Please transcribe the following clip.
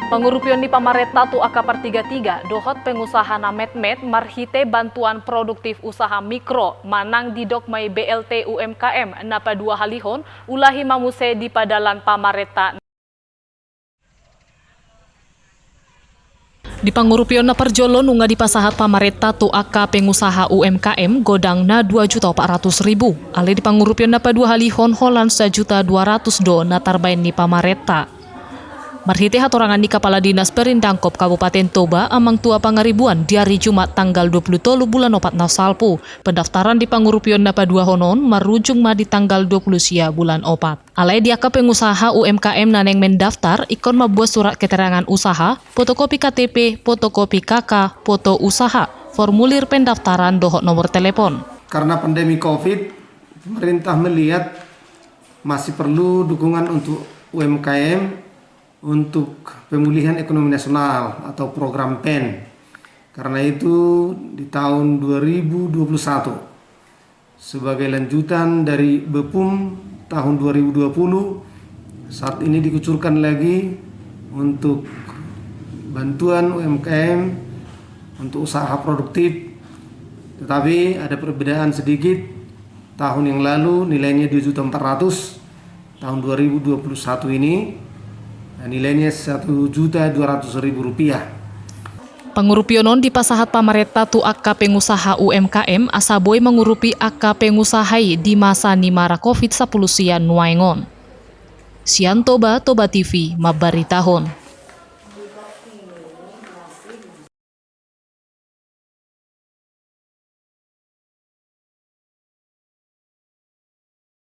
Pengurupion di Pamareta tu AK 33 dohot pengusaha na medmed marhite bantuan produktif usaha mikro manang didok may BLT UMKM napa 2 halihon ulahi mamuse di padalan Pamareta. Di Pangurupion na Parjolo nunga di pasahat Pamareta tu AK pengusaha UMKM godang na 2.400.000. Ale di Pangurupion na pa 2 halihon holan 1.200.000 do na tarbain ni Pamareta. Marhite hatorangan di Kepala Dinas Perindangkop Kabupaten Toba amang tua pangaribuan di hari Jumat tanggal 23 bulan 4 salpu. Pendaftaran di Pangurupion napa 2 honon marujung ma di tanggal 20 sia bulan 4. Alai diaka pengusaha UMKM naneng mendaftar ikon membuat surat keterangan usaha, fotokopi KTP, fotokopi KK, foto usaha, formulir pendaftaran dohot nomor telepon. Karena pandemi COVID, pemerintah melihat masih perlu dukungan untuk UMKM untuk pemulihan ekonomi nasional atau program PEN. Karena itu di tahun 2021 sebagai lanjutan dari BEPUM tahun 2020 saat ini dikucurkan lagi untuk bantuan UMKM untuk usaha produktif, tetapi ada perbedaan sedikit. Tahun yang lalu nilainya 2.400.000, tahun 2021 ini nilainya Rp1.200.000. Pengurupionon di pasahat Pamareta tu AK pengusaha UMKM asaboy mengurupi AK pengusahai di masa nimara COVID-10 sian nuaingon. Sian Toba TV mabaritahon.